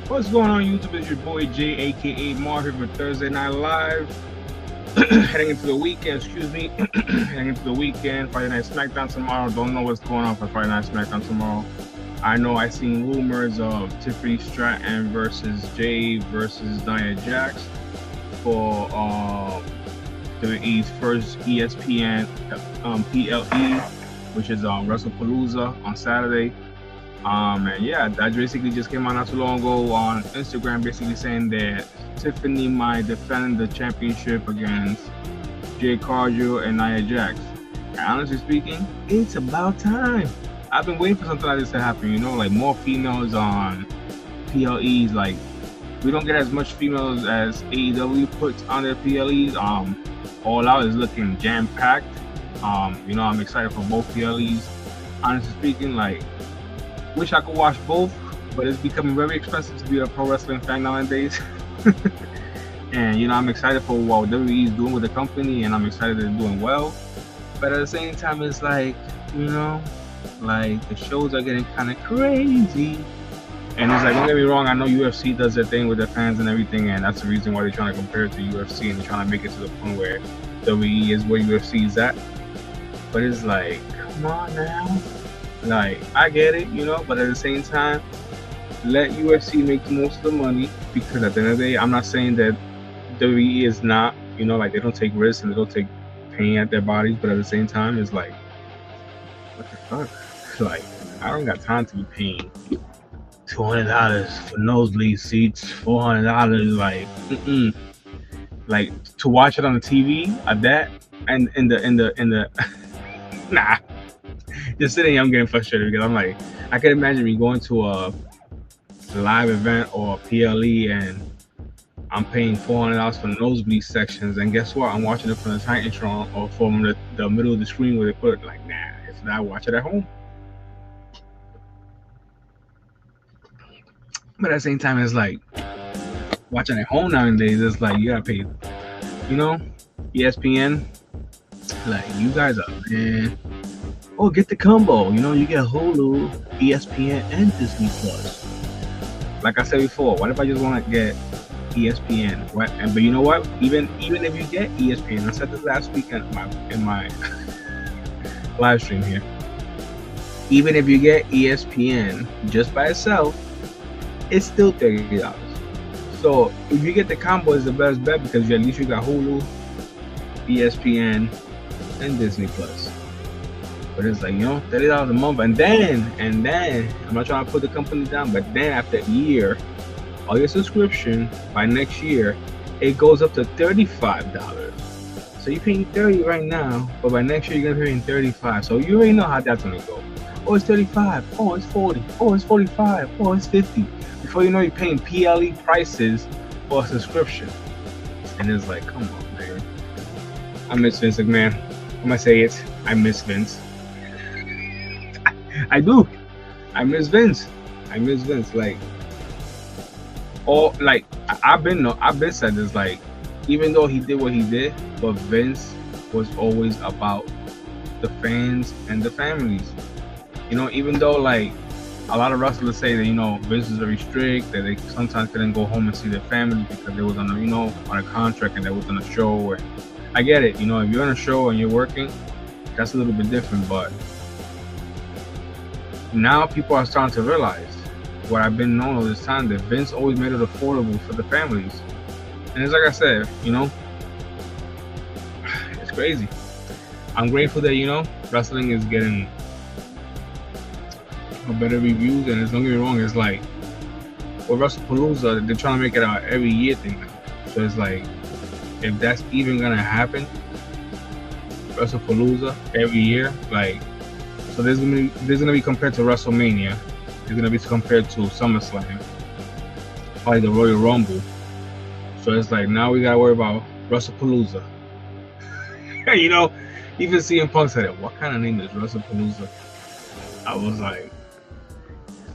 What's going on, YouTube? It's your boy Jay, aka Mar, here for Thursday Night Live. Heading into the weekend, excuse me. Heading into the weekend, Friday Night SmackDown tomorrow. Don't know what's going on for Friday Night SmackDown tomorrow. I know I seen rumors of Tiffany Stratton versus Jay versus Nia Jax for WWE's first ESPN PLE, which is WrestlePalooza on Saturday. And yeah, that basically just came out not too long ago on Instagram, basically saying that Tiffany might defend the championship against Jay Cargill and Nia Jax. And honestly speaking, it's about time. I've been waiting for something like this to happen, like more females on PLEs. Like, we don't get as much females as AEW puts on their PLEs. All Out is looking jam-packed. I'm excited for both PLEs. Honestly speaking, like, wish I could watch both, but it's becoming very expensive to be a pro wrestling fan nowadays. And I'm excited for what WWE is doing with the company, and I'm excited they're doing well. But at the same time, it's like, like the shows are getting kind of crazy. And it's like, don't get me wrong, I know UFC does their thing with their fans and everything, and that's the reason why they're trying to compare it to UFC, and they're trying to make it to the point where WWE is where UFC is at. But it's like, come on now. Like, I get it, but at the same time, let UFC make most of the money, because at the end of the day, I'm not saying that WWE is not, like, they don't take risks and they don't take pain at their bodies, but at the same time, it's like, what the fuck? Like, I don't got time to be paying $200 for nosebleed seats, $400, like, to watch it on the TV at that, and in the nah. Just sitting here, I'm getting frustrated because I'm like, I can imagine me going to a live event or a PLE and I'm paying $400 for nosebleed sections, and guess what? I'm watching it from the Titantron or from the middle of the screen where they put it. Like, nah, if not, watch it at home. But at the same time, it's like, watching at home nowadays, it's like you gotta pay, ESPN. Like, you guys are, man. Oh, get the combo. You get Hulu, ESPN, and Disney Plus. Like I said before, what if I just want to get ESPN? But you know what? Even if you get ESPN, I said this last week in my live stream here. Even if you get ESPN just by itself, it's still $30. So if you get the combo, it's the best bet, because at least you got Hulu, ESPN, and Disney Plus. But it's like, $30 a month, and then I'm not trying to put the company down, but then after a year, all your subscription, by next year, it goes up to $35. So you're paying $30 right now, but by next year you're gonna be paying $35. So you already know how that's gonna go. Oh, it's $35. Oh, it's $40. Oh, it's $45. Oh, it's $50. Before you know, you're paying PLE prices for a subscription, and it's like, come on, man. I miss Vince McMahon. I'm gonna say it. I miss Vince. I do. I miss Vince. Like, I've been said this. Like, even though he did what he did, but Vince was always about the fans and the families. Even though, like, a lot of wrestlers say that Vince was very strict, that they sometimes couldn't go home and see their family because they was on a contract and they was on a show. And I get it. If you're on a show and you're working, that's a little bit different, but now people are starting to realize what I've been known all this time, that Vince always made it affordable for the families. And it's like I said, it's crazy. I'm grateful that, wrestling is getting better reviews, and don't get me wrong, it's like, with WrestlePalooza, they're trying to make it out every year thing now. So it's like, if that's even gonna happen, WrestlePalooza every year, like, so there's gonna be compared to WrestleMania. There's gonna be compared to SummerSlam, probably the Royal Rumble. So it's like, now we gotta worry about WrestlePalooza. Even CM Punk said it. What kind of name is WrestlePalooza? I was like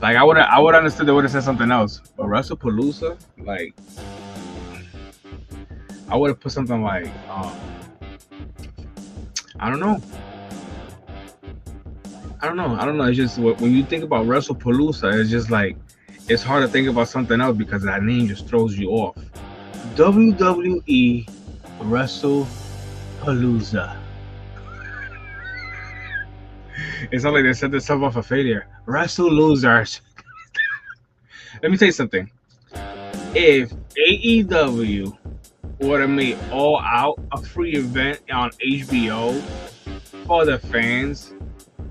I would understood they would have said something else, but WrestlePalooza, like, I would have put something like, I don't know. It's just when you think about WrestlePalooza, it's just like, it's hard to think about something else because that name just throws you off. WWE WrestlePalooza. It's not like they set themselves up for failure. Wrestle losers. Let me tell you something. If AEW would have made All Out a free event on HBO for the fans,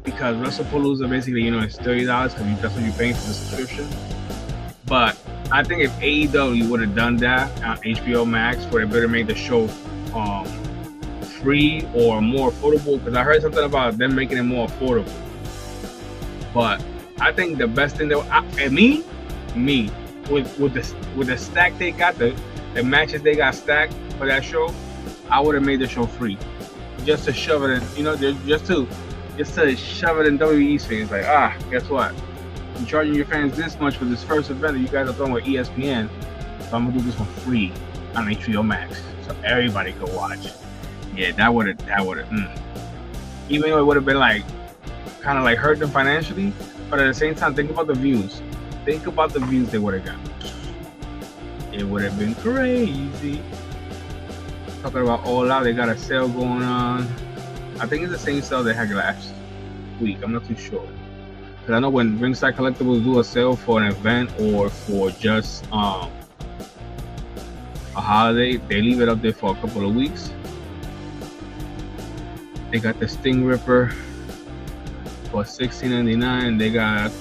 because WrestlePalooza basically, it's $30 because that's what you're paying for the subscription. But I think if AEW would have done that on HBO Max, would have better made the show free or more affordable. Because I heard something about them making it more affordable. But I think the best thing that me with the stack they got, the matches they got stacked for that show, I would have made the show free, just to shove it in, just to shove it in WWE's face. Like, guess what? I'm charging your fans this much for this first event that you guys are throwing with ESPN, so I'm gonna do this one free on HBO Max, so everybody could watch. Yeah, that would have. Even though it would have been like, kind of like hurt them financially, but at the same time, think about the views. Think about the views they would have got. It would have been crazy. Talking about All Out, they got a sale going on. I think it's the same sale they had last week. I'm not too sure. Because I know when Ringside Collectibles do a sale for an event or for just a holiday, they leave it up there for a couple of weeks. They got the Sting Ripper for $16.99. They got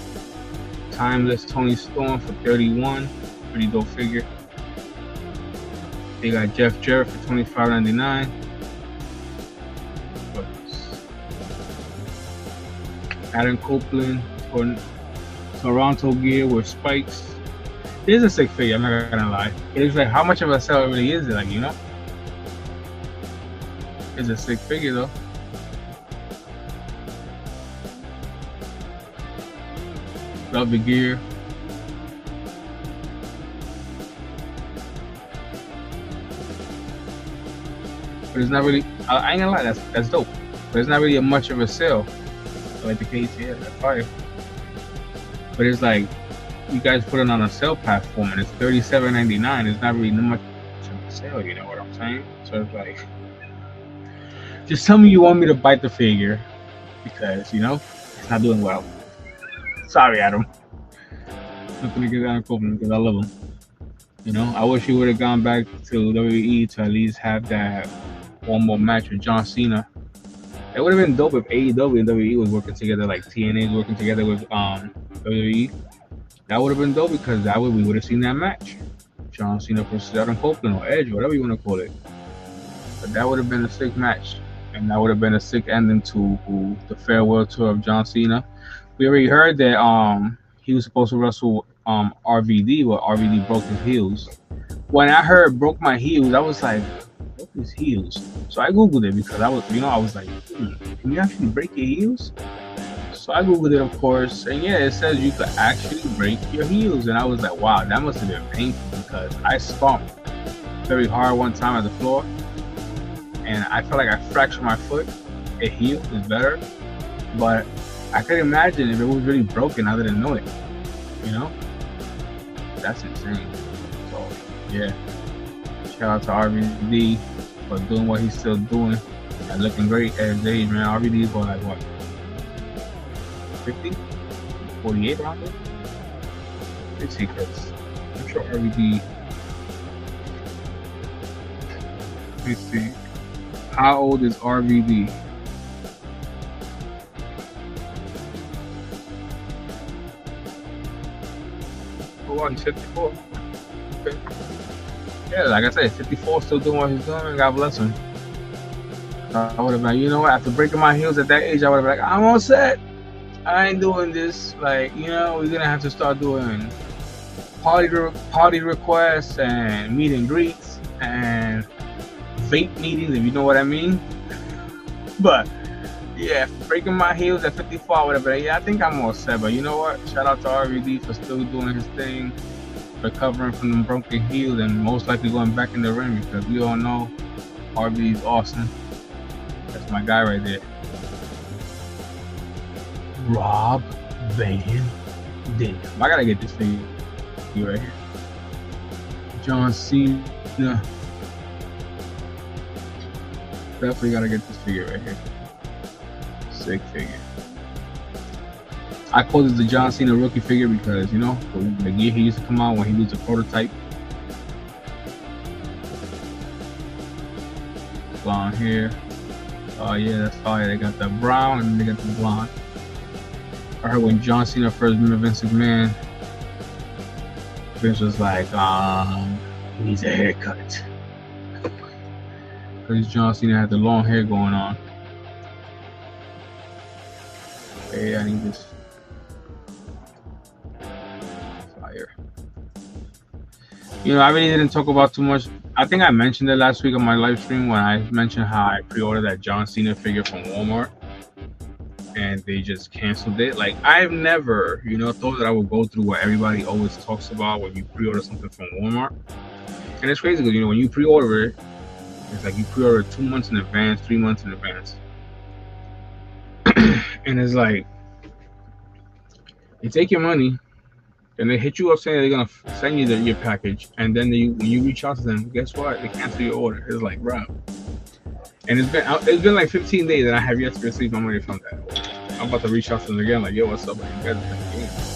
Timeless Tony Storm for $31. Pretty dope figure. They got Jeff Jarrett for $25.99. Adam Copeland for Toronto gear with spikes. It is a sick figure, I'm not gonna lie. It's like, how much of a sell really is it? Like, it's a sick figure though. Love the gear. But it's not really, I ain't gonna lie, that's dope. But it's not really much of a sale. Like the case here, that's fire. But it's like, you guys put it on a sale platform and it's $37.99. It's not really much of a sale, you know what I'm saying? So it's like, just tell me you want me to bite the figure, because it's not doing well. Sorry, Adam. I'm not gonna get Adam Copeland because I love him. I wish he would have gone back to WWE to at least have that one more match with John Cena. It would have been dope if AEW and WWE was working together, like TNA is working together with WWE. That would have been dope, because that way we would have seen that match. John Cena versus Adam Copeland or Edge, whatever you want to call it. But that would have been a sick match. And that would have been a sick ending to the farewell tour of John Cena. We already heard that he was supposed to wrestle RVD, but RVD broke his heels. When I heard broke my heels, I was like, broke his heels. So I googled it, because I was like, can you actually break your heels? So I googled it, of course, and yeah, it says you could actually break your heels. And I was like, wow, that must have been painful, because I stomped very hard one time at the floor, and I felt like I fractured my foot. A heel is better, but I could imagine if it was really broken, I didn't know it. That's insane. So yeah, shout out to RVD for doing what he's still doing and looking great at his age, man. RVD is going like what, 50, 48 around there? Let's see, because I'm sure RVD. Let's see, how old is RVD? Oh wow, he's 54. Okay. Yeah, like I said, 54, still doing what he's doing. God bless him. I would have been, after breaking my heels at that age, I would have been like, I'm all set. I ain't doing this. Like, we're gonna have to start doing party requests and meet and greets and vape meetings, if you know what I mean. But yeah, breaking my heels at 54, I would have been like, yeah, I think I'm all set. But you know what? Shout out to RVD for still doing his thing, recovering from them broken heels, and most likely going back in the ring, because we all know RVD's awesome. That's my guy right there. Rob Van Dam. I gotta get this thing. see right here. John Cena. Definitely gotta get this figure right here. Sick figure. I called it the John Cena rookie figure because, you know, the year he used to come out when he was a prototype. Blonde hair. Oh yeah, that's fire. They got the brown and they got the blonde. I heard when John Cena first met Vince McMahon, Vince was like, he needs a haircut. Because John Cena had the long hair going on. Hey, I need this. Fire. You know, I really didn't talk about too much. I think I mentioned it last week on my live stream when I mentioned how I pre-ordered that John Cena figure from Walmart. And they just canceled it. Like, I've never, you know, thought that I would go through what everybody always talks about when you pre-order something from Walmart. And it's crazy because, you know, when you pre-order it, it's like you pre-order 2 months in advance, 3 months in advance. And it's like, they take your money, and they hit you up saying they're going to send you your package. And then when you reach out to them, guess what? They cancel your order. It's like, bro. And it's been like 15 days, and I have yet to receive my money from that. I'm about to reach out to them again, like, yo, what's up? You guys are playing games.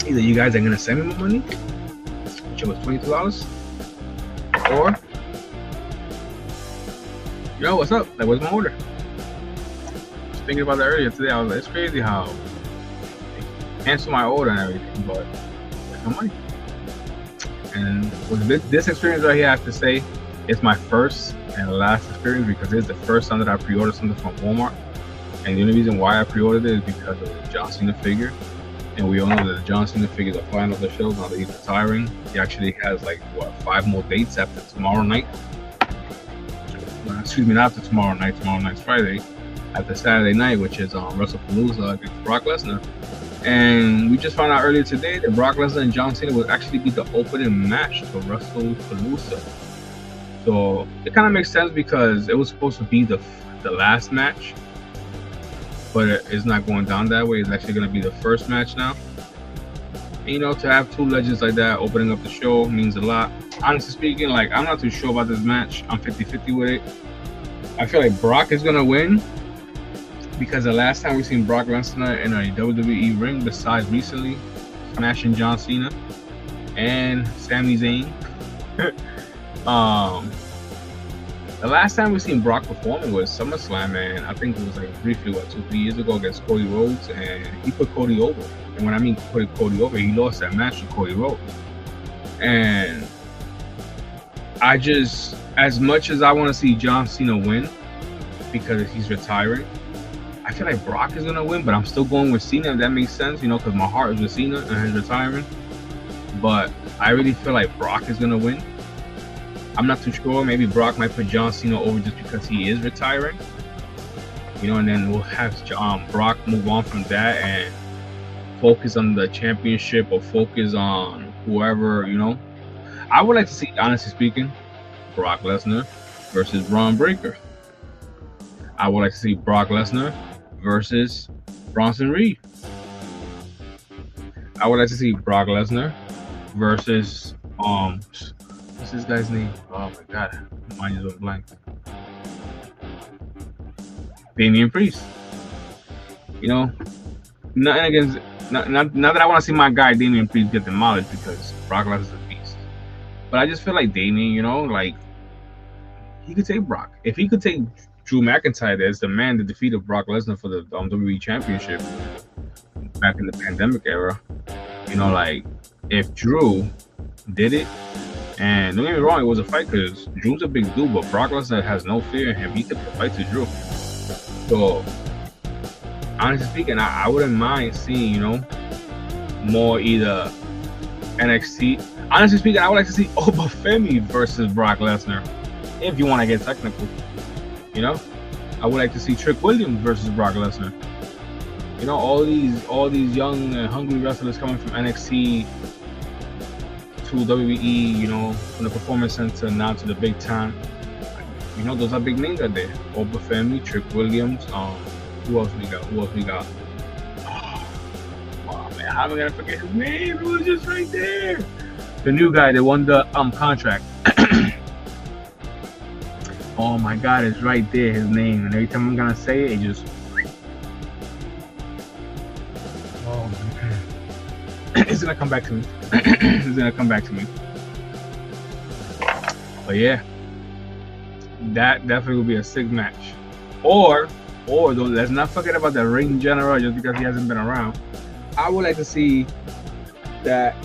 Either you guys are gonna send me my money, which was $22, or, yo, what's up? Like, what's my order? I was thinking about that earlier today. I was like, it's crazy how they cancel my order and everything, but there's no money. And with this experience right here, I have to say, it's my first and last experience because it's the first time that I pre-ordered something from Walmart. And the only reason why I pre-ordered it is because of the John Cena figure. And we all know that the John Cena figure is a flying off the shelf now that he's retiring. He actually has like, what, 5 more dates after tomorrow night? Excuse me, not after tomorrow night. Tomorrow night's Friday. After Saturday night, which is WrestlePalooza against Brock Lesnar. And we just found out earlier today that Brock Lesnar and John Cena will actually be the opening match for WrestlePalooza. So it kind of makes sense because it was supposed to be the last match, but it's not going down that way. It's actually going to be the first match now. And, you know, to have 2 legends like that opening up the show means a lot. Honestly speaking, like, I'm not too sure about this match. I'm 50-50 with it. I feel like Brock is going to win because the last time we seen Brock Lesnar in a WWE ring, besides recently smashing John Cena and Sami Zayn, the last time we seen Brock performing was SummerSlam, and I think it was like briefly, 2-3 years ago against Cody Rhodes, and he put Cody over. And when I mean put Cody over, he lost that match to Cody Rhodes. And I just, as much as I want to see John Cena win because he's retiring, I feel like Brock is gonna win, but I'm still going with Cena, if that makes sense, you know, because my heart is with Cena and his retiring. But I really feel like Brock is gonna win. I'm not too sure. Maybe Brock might put John Cena over just because he is retiring, you know, and then we'll have Brock move on from that and focus on the championship or focus on whoever, you know. I would like to see, honestly speaking, Brock Lesnar versus Braun Breaker. I would like to see Brock Lesnar versus Bronson Reed. I would like to see Brock Lesnar versus what's this guy's name? Oh my god, mine just went blank. Damian Priest. You know, nothing against, not that I want to see my guy Damian Priest get demolished because Brock Lesnar's a beast. But I just feel like Damian, you know, like, he could take Brock. If he could take Drew McIntyre as the man that defeated Brock Lesnar for the WWE Championship back in the pandemic era, you know, like, if Drew did it, and don't get me wrong, it was a fight because Drew's a big dude, but Brock Lesnar has no fear in him. He took the fight to Drew. So, honestly speaking, I wouldn't mind seeing, you know, more either NXT. Honestly speaking, I would like to see Obafemi versus Brock Lesnar, if you want to get technical. You know, I would like to see Trick Williams versus Brock Lesnar. You know, all these young and hungry wrestlers coming from NXT to WWE, you know, from the Performance Center now to the big time. You know, those are big names out there. Obafemi, Trick Williams, Who else we got? Who else we got? Oh, man, how am I gonna forget his name? It was just right there. The new guy that won the contract. Oh my God, it's right there, his name. And every time I'm gonna say it, it just. Oh man, it's gonna come back to me. It's gonna come back to me. But yeah, that definitely will be a sick match. Or though, let's not forget about the ring general just because he hasn't been around. I would like to see that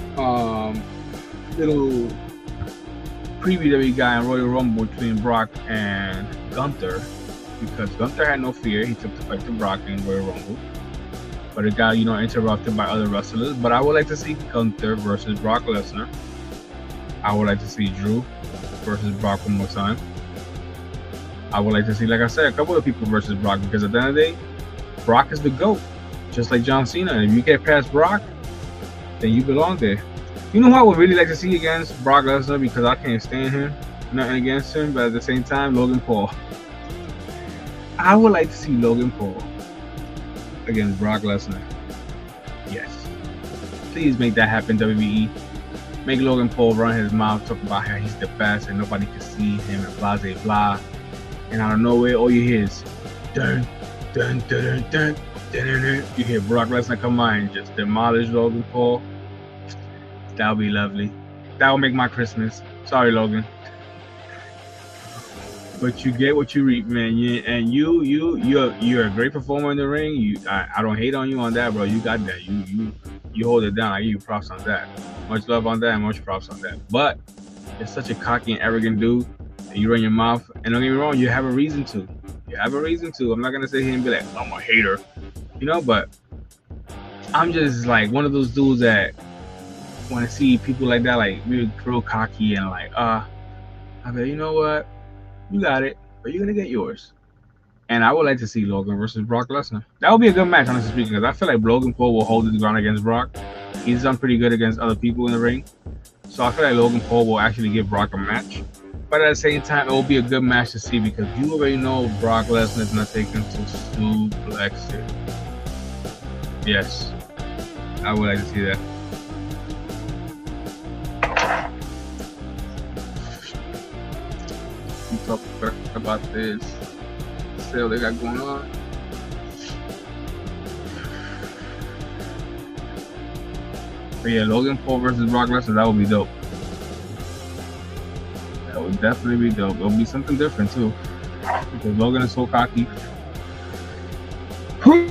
little preview that we got in Royal Rumble between Brock and Gunther, because Gunther had no fear. He took the fight to Brock in Royal Rumble, but it got interrupted by other wrestlers. But I would like to see Gunther versus Brock Lesnar. I would like to see Drew versus Brock one more time. I would like to see, like I said, a couple of people versus Brock, because at the end of the day, Brock is the GOAT, just like John Cena. And if you get past Brock, then you belong there. You know who I would really like to see against Brock Lesnar, because I can't stand him, nothing against him, but at the same time, Logan Paul. I would like to see Logan Paul against Brock Lesnar. Yes. Please make that happen, WWE. Make Logan Paul run his mouth, talk about how he's the best and nobody can see him and blah, blah, blah. And out of nowhere, all you hear is dun, dun, dun, dun, dun, dun, dun. You hear Brock Lesnar come on and just demolish Logan Paul. That would be lovely. That would make my Christmas. Sorry, Logan. But you get what you reap, man. You're a great performer in the ring. I don't hate on you on that, bro. You got that. You hold it down. I give you props on that. Much love on that and much props on that. But you're such a cocky and arrogant dude. And you run your mouth. And don't get me wrong, you have a reason to. You have a reason to. I'm not going to sit here and be like, I'm a hater. But I'm just like one of those dudes that want to see people like that, like real cocky and like, I bet, you know what? You got it, but you're going to get yours. And I would like to see Logan versus Brock Lesnar. That would be a good match, honestly speaking, because I feel like Logan Paul will hold his ground against Brock. He's done pretty good against other people in the ring. So I feel like Logan Paul will actually give Brock a match. But at the same time, it will be a good match to see, because you already know Brock Lesnar is going to take him to suplex it. Yes. I would like to see that. We talk about this sale they got going on. But yeah, Logan Paul versus Brock Lesnar, that would be dope. That would definitely be dope. It'll be something different too, because Logan is so cocky. I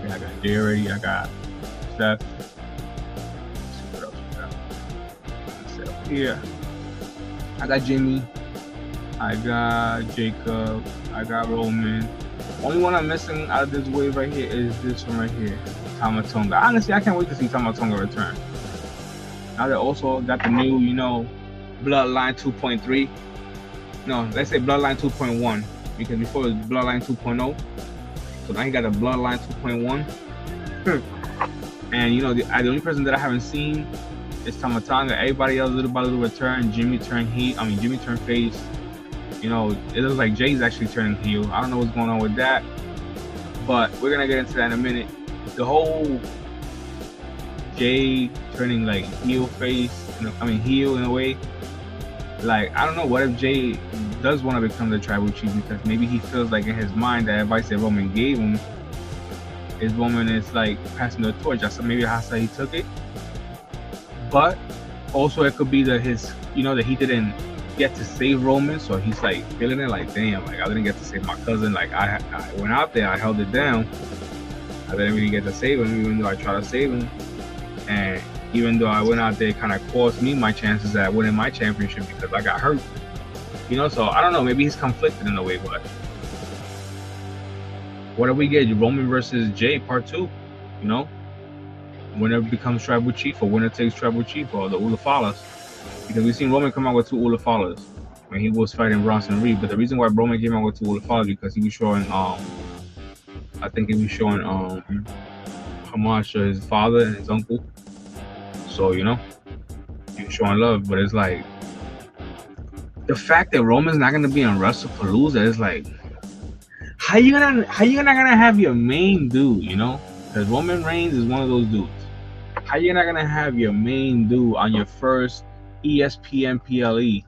got Jerry, I got Seth. Let's see what else we got. Here, I got Jimmy, I got Jacob, I got Roman. Only one I'm missing out of this wave right here is this one right here, Tama Tonga. Honestly, I can't wait to see Tama Tonga return. Now they also got the new, Bloodline 2.3. No, let's say Bloodline 2.1, because before it was Bloodline 2.0. So now he got a Bloodline 2.1. And the only person that I haven't seen is Tama Tonga. Everybody else little by little return. Jimmy turned face. It looks like Jay's actually turning heel. I don't know what's going on with that, but we're gonna get into that in a minute. The whole Jay turning like heel in a way. Like, I don't know, what if Jay does want to become the tribal chief, because maybe he feels like in his mind that advice that Roman gave him, his woman is like passing the torch. Maybe that's how he took it. But also it could be that that he didn't get to save Roman, so he's like feeling it like, damn, like I didn't get to save my cousin. Like I went out there, I held it down. I didn't really get to save him, even though I tried to save him. And even though I went out there, it kind of cost me my chances at winning my championship because I got hurt. So I don't know, maybe he's conflicted in a way, but what if we get Roman versus Jay part 2? Winner becomes tribal chief, or winner takes tribal chief, or the Ulafalas. Because we've seen Roman come out with 2 Ulafalas when he was fighting Bronson Reed. But the reason why Roman came out with 2 Ulafalas because he was showing homage to his father and his uncle. So, he was showing love, but it's like, the fact that Roman's not gonna be on WrestlePalooza is like, how you gonna have your main dude, you know? Because Roman Reigns is one of those dudes. How you not gonna have your main dude on your first ESPN PLE?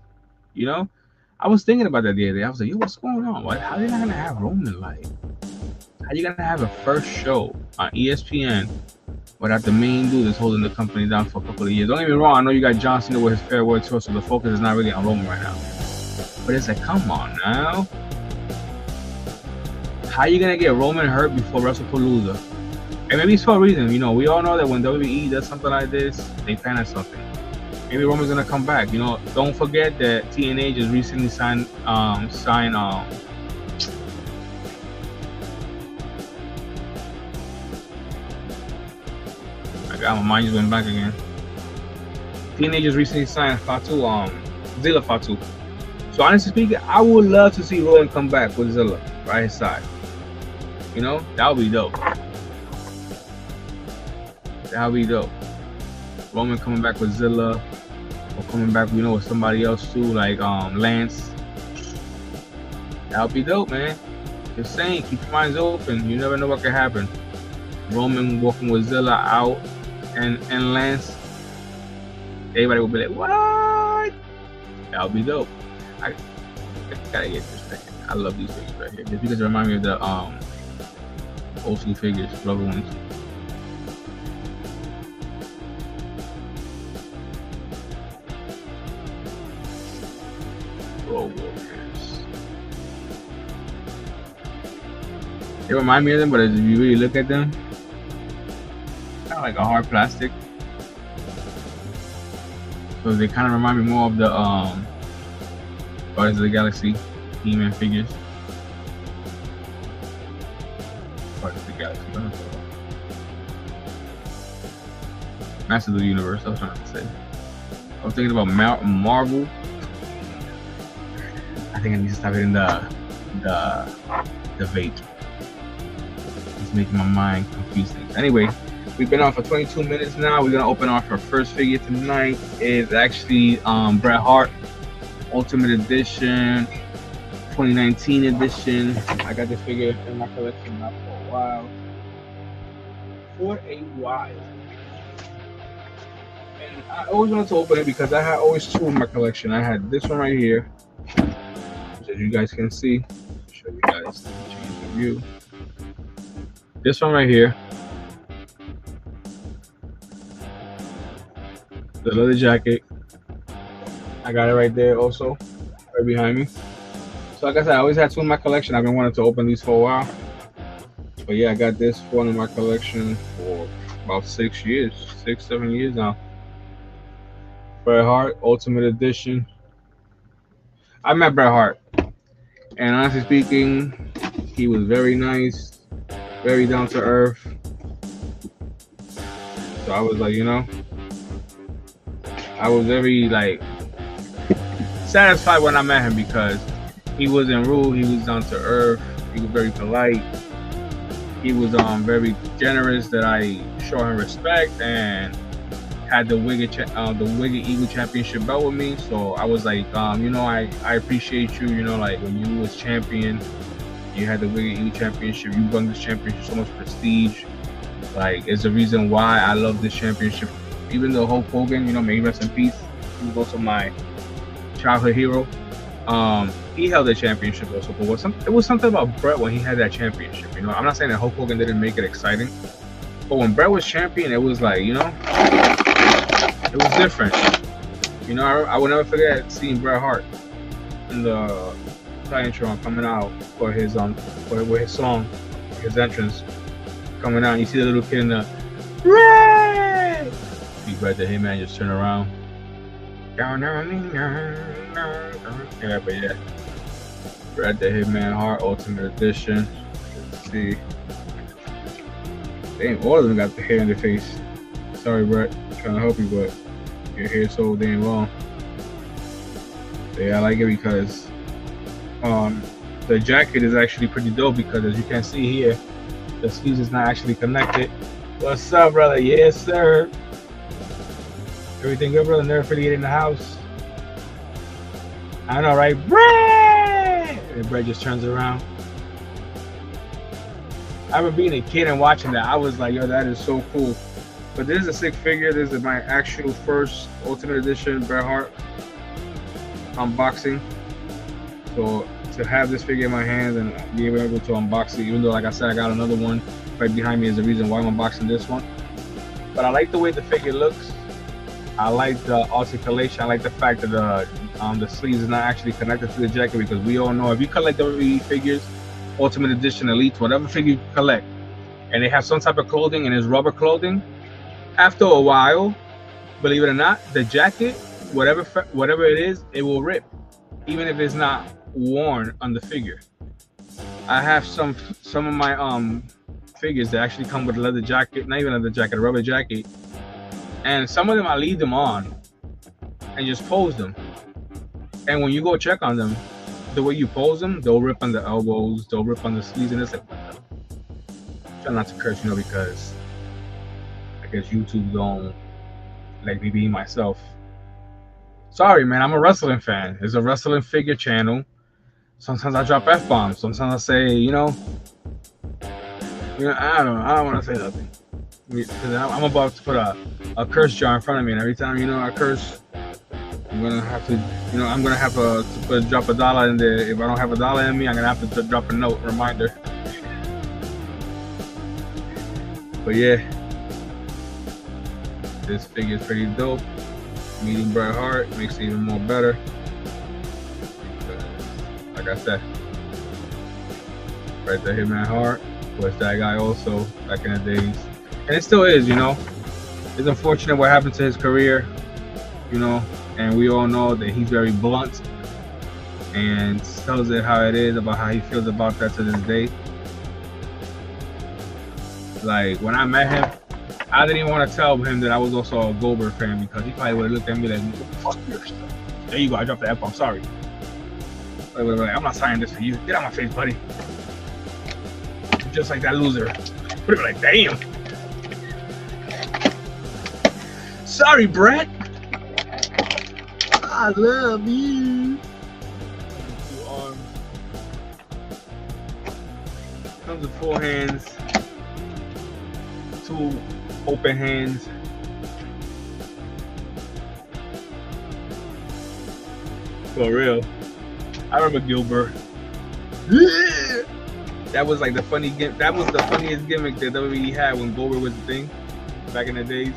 You know, I was thinking about that the other day. I was like, yo, what's going on? Like, how you not gonna have Roman? Like, how you gonna have a first show on ESPN without the main dude that's holding the company down for a couple of years? Don't get me wrong. I know you got John Cena with his farewell tour, so the focus is not really on Roman right now. But it's like, come on now. How you gonna get Roman hurt before WrestlePalooza? And maybe it's for a reason. You know, we all know that when WWE does something like this, they plan on something. Maybe Roman's gonna come back. You know, don't forget that TNA just recently signed. I got my mind just went back again. TNA just recently signed Fatu, Zilla Fatu. So honestly speaking, I would love to see Roman come back with Zilla by his side. You know, that would be dope. That would be dope. Roman coming back with Zilla, or coming back, you know, with somebody else too, like Lance. That would be dope, man. Just saying, keep your minds open. You never know what could happen. Roman walking with Zilla out and Lance. Everybody will be like, what? That would be dope. I gotta get this thing. I love these figures right here. Just because they remind me of the old school figures, rubber ones. Road Warriors. They remind me of them, but if you really look at them, kind of like a hard plastic. So they kind of remind me more of the Guardians of the Galaxy He-Man figures. Guardians of the Galaxy. Masters of the Universe. I was trying to say. I was thinking about Marvel. I think I need to stop hitting the vape. It's making my mind confuse things. Anyway, we've been on for 22 minutes now. We're gonna open off our first figure tonight. It's actually Bret Hart Ultimate Edition, 2019 edition. I got this figure in my collection now for a while. For a while. And I always wanted to open it because I had always two in my collection. I had this one right here, which as you guys can see, I'll show you guys, change the view. This one right here, the leather jacket. I got it right there also, right behind me. So like I said, I always had two in my collection. I've been wanting to open these for a while. But yeah, I got this one in my collection for about 6 years, 6-7 years now. Bret Hart Ultimate Edition. I met Bret Hart, and honestly speaking, he was very nice, very down to earth. So I was like, you know, I was very like satisfied when I met him because he wasn't rude, he was down to earth, he was very polite, he was very generous that I show him respect, and had the Wicked Eagle Championship belt with me. So I was like, you know, I appreciate you, you know, like when you was champion, you had the Wicked Eagle Championship, you brought this championship so much prestige. Like, it's the reason why I love this championship. Even though Hulk Hogan, you know, may he rest in peace, he was also my childhood hero. He held the championship also, but it was something about Bret when he had that championship. You know, I'm not saying that Hulk Hogan didn't make it exciting, but when Bret was champion, it was like, you know, it was different. You know, I will never forget seeing Bret Hart in the Titantron coming out for his his song, his entrance coming out. And you see the little kid in the Ray! Big Bret the Hitman just turn around. Yeah, but yeah, Bret the Hitman Hart Ultimate Edition. Let's see. Damn, all of them got the hair in their face. Sorry, Bret. Trying to help you, but your hair's so damn long. But yeah, I like it because the jacket is actually pretty dope because as you can see here, the sleeves is not actually connected. What's up, brother? Yes, sir. Everything good, brother? Never 58 in the house. I know, right? Brett! And Brett just turns around. I remember being a kid and watching that. I was like, yo, that is so cool. But this is a sick figure. This is my actual first Ultimate Edition Bret Hart unboxing. So to have this figure in my hands and be able to unbox it, even though, like I said, I got another one right behind me, is the reason why I'm unboxing this one. But I like the way the figure looks. I like the articulation. I like the fact that the sleeves is not actually connected to the jacket, because we all know if you collect WWE figures, Ultimate Edition, Elite, whatever figure you collect, and they have some type of clothing and it's rubber clothing, after a while, believe it or not, the jacket, whatever it is, it will rip, even if it's not worn on the figure. I have some of my figures that actually come with a leather jacket, not even a leather jacket, a rubber jacket, and some of them I leave them on and just pose them, and when you go check on them, the way you pose them, they'll rip on the elbows, they'll rip on the sleeves, and it's like, try not to curse, because I guess YouTube don't like me being myself. Sorry, man, I'm a wrestling fan. It's a wrestling figure channel. Sometimes I drop F-bombs. Sometimes I say, I don't want to say nothing. Because I'm about to put a curse jar in front of me, and every time, I curse, I'm gonna have to drop $1 in there. If I don't have $1 in me, I'm gonna have to drop a note reminder. But yeah, this figure is pretty dope. Meeting Bret Hart makes it even more better. Like I said, right there, Hitman Hart was that guy also back in the days, and it still is. It's unfortunate what happened to his career. And we all know that he's very blunt and tells it how it is about how he feels about that to this day. Like, when I met him, I didn't even want to tell him that I was also a Goldberg fan, because he probably would have looked at me like, fuck yourself. There you go, I dropped the F-bomb, sorry. Wait, I'm not signing this for you. Get out of my face, buddy. Just like that loser. Would have been like, damn. Sorry, Brett. I love you. 2 arms. Comes with 4 hands. 2 open hands. For real. I remember Gilbert. Yeah. That was like the funny gimmick. That was the funniest gimmick that WWE had when Goldberg was the thing back in the days.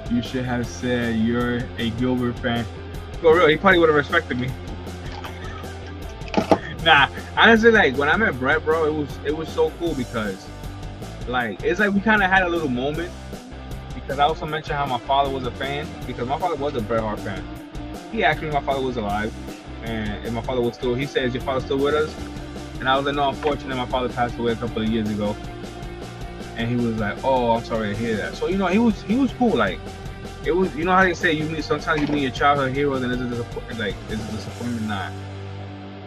You should have said you're a Gilbert fan. For real, he probably would have respected me. Nah, honestly, like, when I met Brett, bro, it was so cool, because like, it's like we kind of had a little moment, because I also mentioned how my father was a fan, because my father was a Bret Hart fan. He asked me if my father was alive, and if my father was still, he said, is your father still with us? And I was like, no, unfortunately, my father passed away a couple of years ago. And he was like, oh, I'm sorry to hear that. So, he was cool. Like, it was, how they say, sometimes you meet your childhood heroes and it's a disappointment. Nah.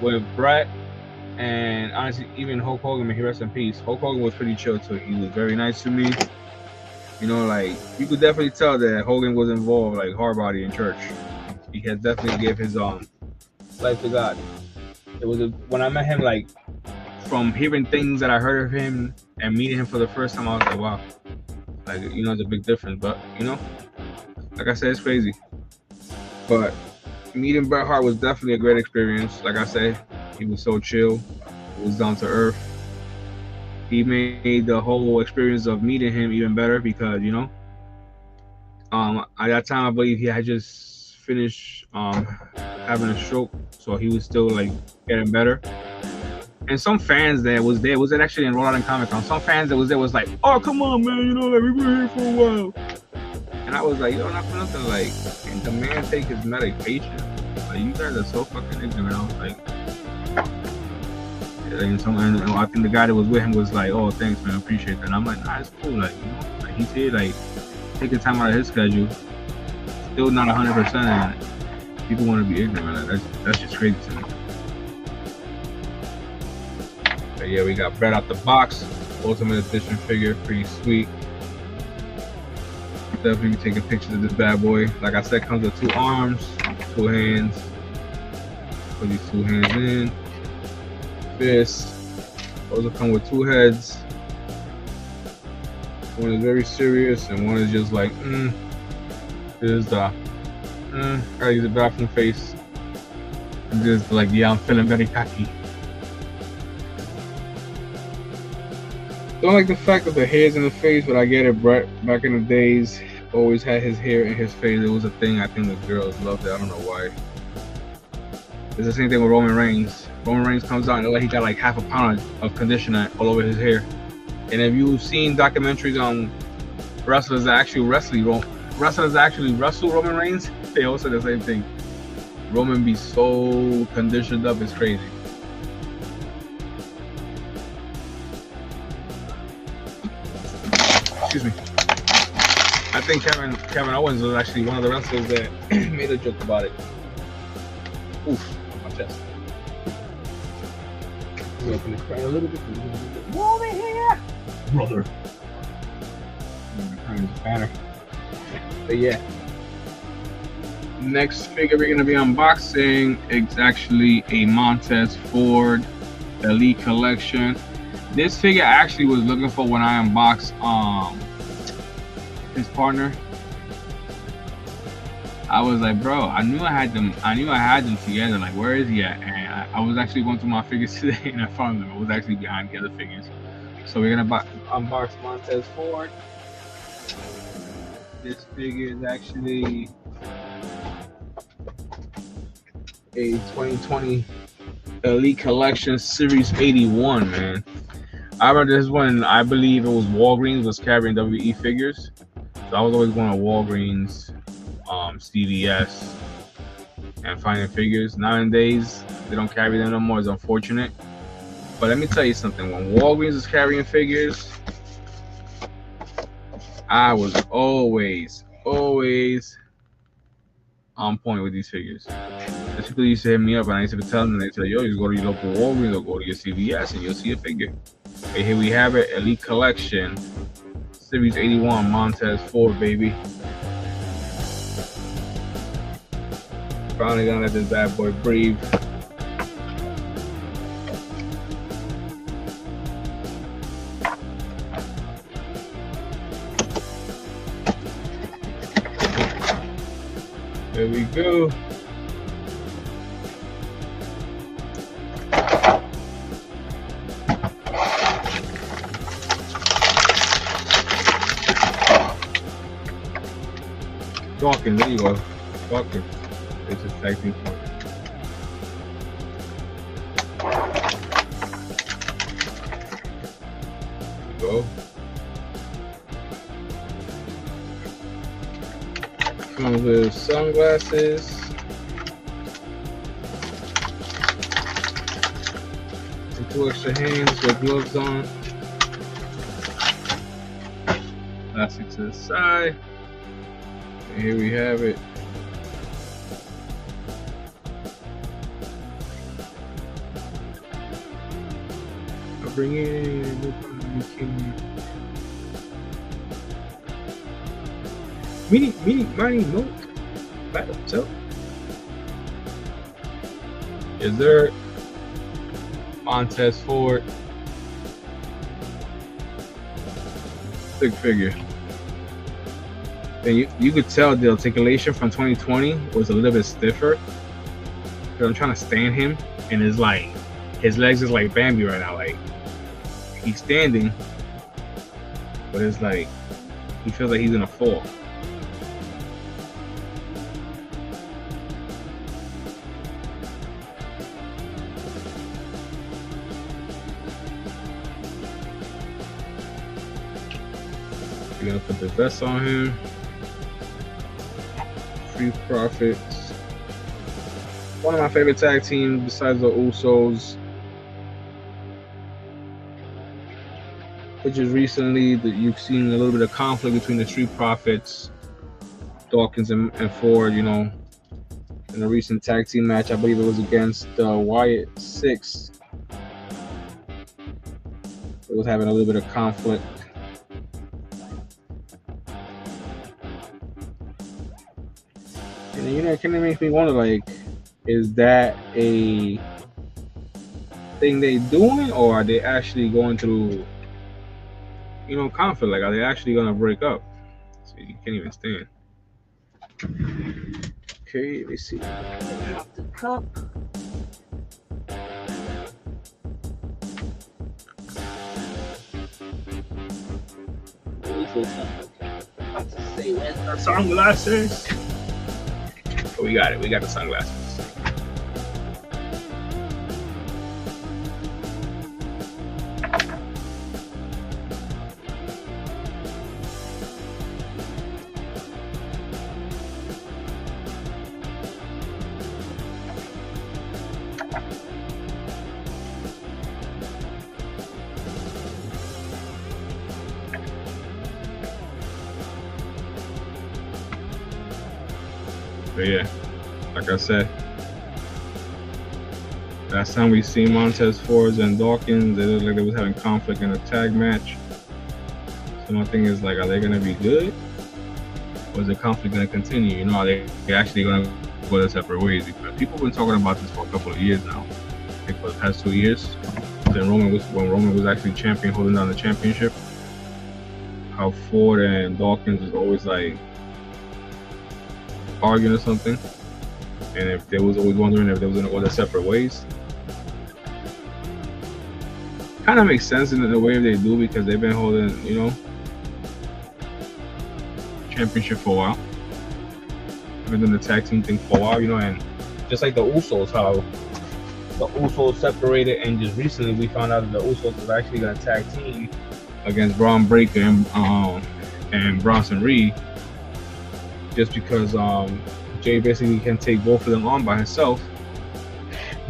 With Brett, and honestly, even Hulk Hogan, may he rest in peace. Hulk Hogan was pretty chill too. He was very nice to me. Like, you could definitely tell that Hogan was involved, like hardbody in church. He has definitely gave his life to God. It was when I met him, like, from hearing things that I heard of him and meeting him for the first time, I was like, wow, like, it's a big difference. But like I said, it's crazy. But meeting Bret Hart was definitely a great experience. Like I said, he was so chill. He was down to earth. He made the whole experience of meeting him even better, because at that time I believe he had just finished having a stroke, so he was still like getting better. And some fans that was there, was it actually in Rhode Island Comic Con? Some fans that was there was like, "Oh, come on, man, like, we were here for a while." And I was like, not for nothing, like, can the man take his medication? Like, you guys are so fucking ignorant. I was like, and I think the guy that was with him was like, "Oh, thanks, man, I appreciate that." And I'm like, nah, it's cool, like, like, he's here, like, taking time out of his schedule, still not 100%, and people want to be ignorant. Like, that's just crazy to me. But yeah, we got Bret out the box, Ultimate Edition figure, pretty sweet. definitely be taking pictures of this bad boy. Like I said, comes with 2 arms, 2 hands. Put these 2 hands in. Fists. Also come with 2 heads. One is very serious, and one is just like, this is the, gotta use the bathroom face. And just like, yeah, I'm feeling very cocky. Don't like the fact that the hair's in the face, but I get it. Brett, back in the days, always had his hair in his face. It was a thing. I think the girls loved it. I don't know why. It's the same thing with Roman Reigns. Roman Reigns comes out and he got like half a pound of conditioner all over his hair. And if you've seen documentaries on wrestlers that actually wrestle Roman Reigns, they all say the same thing. Roman be so conditioned up, it's crazy. Excuse me. I think Kevin Owens was actually one of the wrestlers that made a joke about it. Oof, my chest. Open the cry a little bit. Over here, brother. Banner. But yeah. Next figure we're gonna be unboxing is actually a Montez Ford Elite Collection. This figure I actually was looking for when I unboxed his partner. I was like, bro, I knew I had them together. Like, where is he at? And I was actually going through my figures today, and I found them. I was actually behind the other figures. So we're gonna unbox Montez Ford. This figure is actually a 2020 Elite Collection Series 81, man. I remember this one, I believe it was Walgreens was carrying WE figures. So I was always going to Walgreens, CVS, and finding figures. Nowadays, they don't carry them no more. It's unfortunate. But let me tell you something. When Walgreens was carrying figures, I was always on point with these figures. The people used to hit me up and I used to tell them, they said, yo, you go to your local Walgreens or go to your CVS and you'll see a figure. Okay, here we have it, Elite Collection, Series 81 Montez Ford, baby. Finally gonna let this bad boy breathe. There we go. Dawkins, there you go. Dawkins. It's a tag team partner. There you go. Comes with sunglasses. And 2 extra hands with gloves on. Plastic to the side. And here we have it. I'll bring in no problem. Mighty Moat. Battle so. Is there Montez Ford? Big figure. And you could tell the articulation from 2020 was a little bit stiffer. Cause I'm trying to stand him, and it's like his legs is like Bambi right now. Like he's standing, but it's like he feels like he's gonna fall. We're gonna put the vest on him. Street Profits. One of my favorite tag teams besides the Usos. Which is recently that you've seen a little bit of conflict between the Street Profits, Dawkins and Ford, you know, in a recent tag team match. I believe it was against Wyatt 6. It was having a little bit of conflict. And you know, it kind of makes me wonder, like, is that a thing they doing, or are they actually going through, you know, conflict? Like, are they actually gonna break up? So you can't even stand. Okay, let's see. Drop the cup. About to say, where's the sunglasses? Oh, we got it. We got the sunglasses. But yeah, like I said, last time we seen Montez Ford and Dawkins, they looked like they was having conflict in a tag match. So my thing is, like, are they gonna be good, or is the conflict gonna continue? You know, are they actually gonna go their separate ways? Because people have been talking about this for a couple of years now. I think for the past 2 years, when Roman was actually champion, holding down the championship, how Ford and Dawkins was always like arguing or something, and if they was always wondering if they was gonna go their separate ways. Kind of makes sense in the way they do, because they've been holding, you know, championship for a while. They've been doing the tag team thing for a while, you know, and just like the Usos, how the Usos separated, and just recently we found out that the Usos was actually gonna tag team against Braun Breaker and Bronson Reed, just because Jay basically can take both of them on by himself.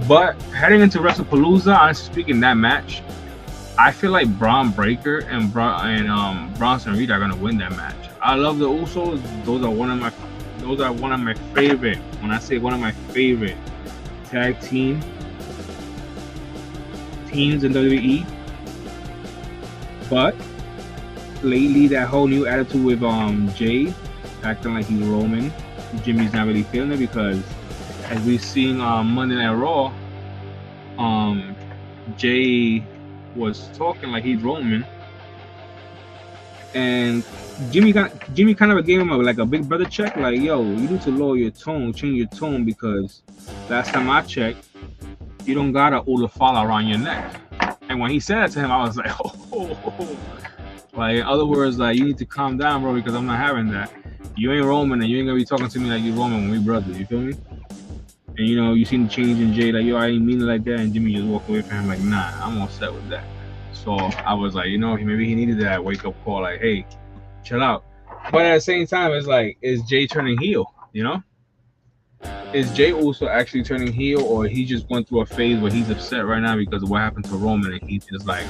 But heading into WrestlePalooza, honestly speaking, that match, I feel like Braun Breaker and Bronson Reed are gonna win that match. I love the Usos; those are one of my favorite. When I say one of my favorite tag teams in WWE. But lately, that whole new attitude with Jay acting like he's Roman, Jimmy's not really feeling it, because as we've seen on Monday Night Raw, Jay was talking like he's Roman, and Jimmy kind of gave him a big brother check, like, yo, you need to lower your tone, change your tone, because last time I checked, you don't got a Olafala around your neck. And when he said that to him, I was like, oh. Like, in other words, like, you need to calm down, bro, because I'm not having that. You ain't Roman, and you ain't gonna be talking to me like you Roman when we brothers. You feel me? And you know, you seen the change in Jay, like, yo, I ain't mean it like that, and Jimmy just walked away from him like, nah, I'm all set with that. So I was like, you know, maybe he needed that wake up call, like, hey, chill out. But at the same time, it's like, is Jay turning heel? You know? Is Jay also actually turning heel, or he just went through a phase where he's upset right now because of what happened to Roman, and he just like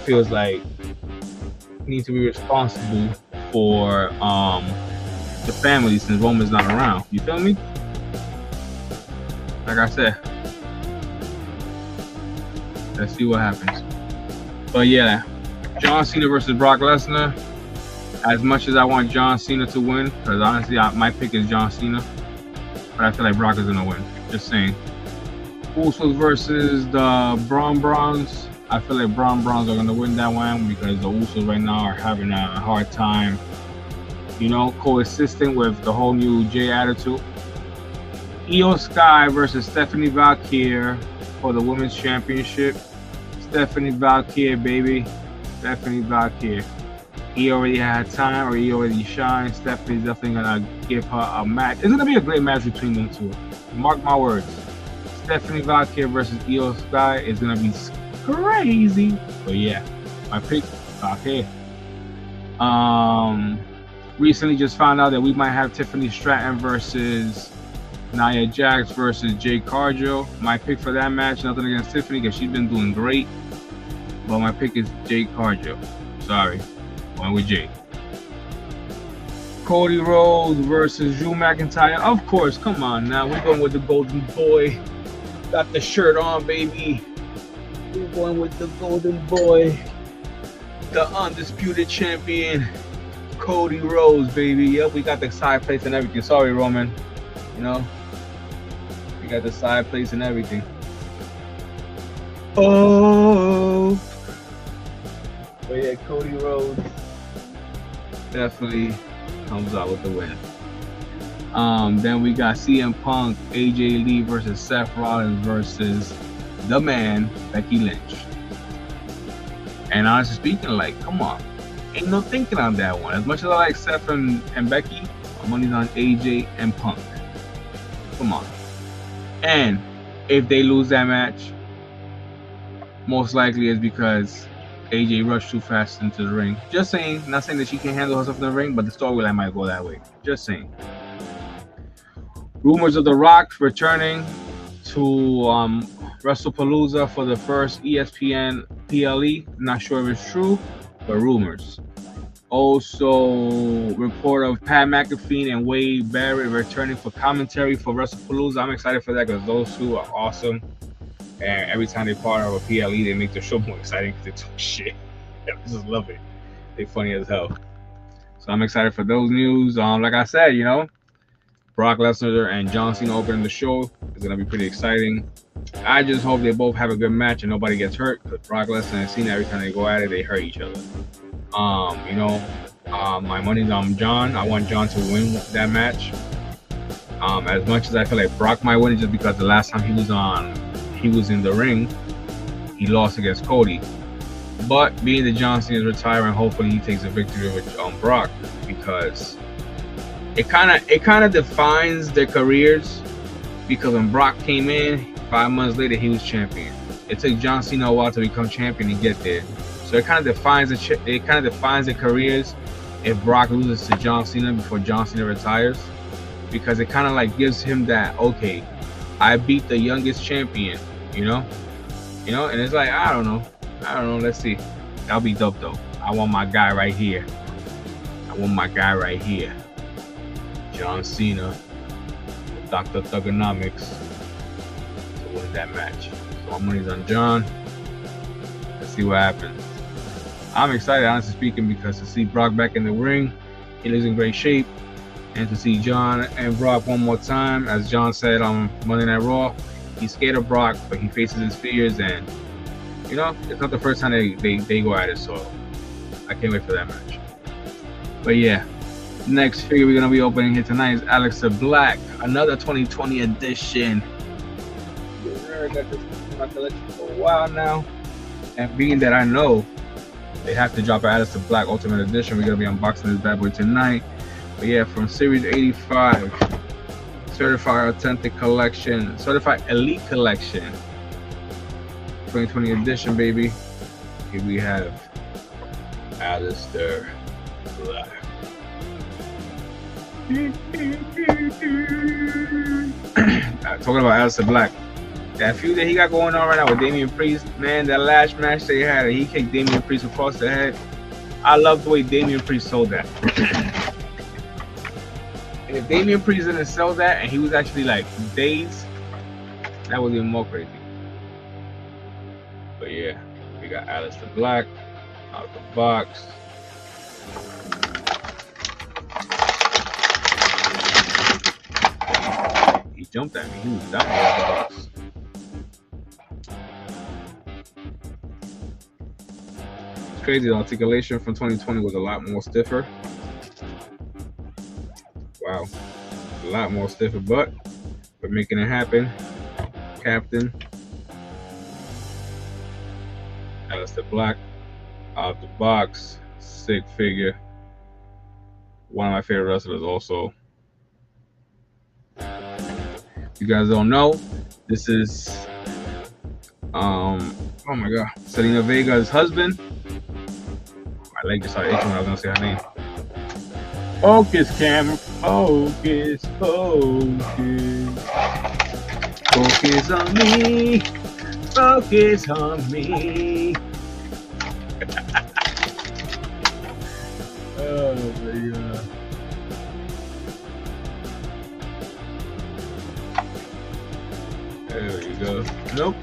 feels like he needs to be responsible for the family since Roman's not around. You feel me? Like I said, let's see what happens. But yeah, John Cena versus Brock Lesnar. As much as I want John Cena to win, because honestly, my pick is John Cena, but I feel like Brock is gonna win. Just saying. Usos versus the Braun Browns. I feel like Braun Browns are gonna win that one, because the Usos right now are having a hard time, you know, coexisting with the whole new Jay attitude. Io Sky versus Stephanie Valkyrie for the Women's Championship. Stephanie Valkyrie, baby. Stephanie Valkyrie. He already had time, or he already shined. Stephanie's definitely gonna give her a match. It's gonna be a great match between them two. Mark my words. Stephanie Valkyrie versus Io Sky is gonna be crazy. But yeah, my pick, Valkyrie. Recently just found out that we might have Tiffany Stratton versus Nia Jax versus Jade Cargill. My pick for that match, nothing against Tiffany, because she's been doing great, but my pick is Jade Cargill. Sorry. Going with Jay. Cody Rhodes versus Drew McIntyre. Of course, come on now. We're going with the Golden Boy. Got the shirt on, baby. We're going with the Golden Boy. The undisputed champion, Cody Rhodes, baby. Yep, we got the side plates and everything. Sorry, Roman. You know, we got the side plates and everything. Oh, but yeah, Cody Rhodes definitely comes out with the win. Then we got CM Punk, AJ Lee versus Seth Rollins versus the man, Becky Lynch. And honestly speaking, like, come on. Ain't no thinking on that one. As much as I like Seth and Becky, my money's on AJ and Punk. Come on. And if they lose that match, most likely is because AJ rushed too fast into the ring. Just saying. Not saying that she can't handle herself in the ring, but the storyline might go that way. Just saying. Rumors of The Rock returning to WrestlePalooza for the first ESPN PLE. Not sure if it's true, but rumors. Also, report of Pat McAfee and Wade Barrett returning for commentary for WrestlePalooza. I'm excited for that because those two are awesome. And every time they part of a PLE, they make the show more exciting because they talk shit. I just love it. They're funny as hell. So I'm excited for those news. Like I said, you know, Brock Lesnar and John Cena opening the show is going to be pretty exciting. I just hope they both have a good match and nobody gets hurt, because Brock Lesnar and Cena, every time they go at it, they hurt each other. You know, my money's on John. I want John to win that match. As much as I feel like Brock might win, just because the last time he was in the ring, he lost against Cody. But being that John Cena is retiring, hopefully he takes a victory with Brock, because it kind of defines their careers. Because when Brock came in, 5 months later he was champion. It took John Cena a while to become champion and get there. So it kind of defines the careers if Brock loses to John Cena before John Cena retires, because it kind of like gives him that, okay, I beat the youngest champion, you know, and it's like I don't know. Let's see. That'll be dope though. I want my guy right here. John Cena, Dr. Thugonomics, to win that match. So my money's on John. Let's see what happens. I'm excited, honestly speaking, because to see Brock back in the ring, he looks in great shape. And to see John and Brock one more time, as John said on Monday Night Raw, he's scared of Brock, but he faces his fears, and you know, it's not the first time they go at it, so I can't wait for that match. But yeah, next figure we're gonna be opening here tonight is Aleister Black, another 2020 edition. I got this in my collection for a while now, and being that I know they have to drop an Aleister Black Ultimate Edition, we're gonna be unboxing this bad boy tonight. But yeah, from Series 85, Certified Authentic Collection, Certified Elite Collection, 2020 edition, baby. Here we have Aleister Black. Talking about Aleister Black, that feud that he got going on right now with Damian Priest, man, that last match they had, he kicked Damian Priest across the head. I love the way Damian Priest sold that. And if Damian Priest didn't sell that and he was actually like dazed, that was even more crazy. But yeah, we got Aleister Black out of the box. He jumped at me. He was dying out of the box. It's crazy. The articulation from 2020 was a lot more stiffer. Wow, a lot more stiffer, but we're making it happen. Captain Aleister Black out the box, sick figure. One of my favorite wrestlers also. If you guys don't know, this is oh my god, Selena Vega's husband. My leg just started itching when I was gonna say her name. Focus, camera. Focus, focus. Focus on me. Focus on me. Oh my god. There we go. Nope.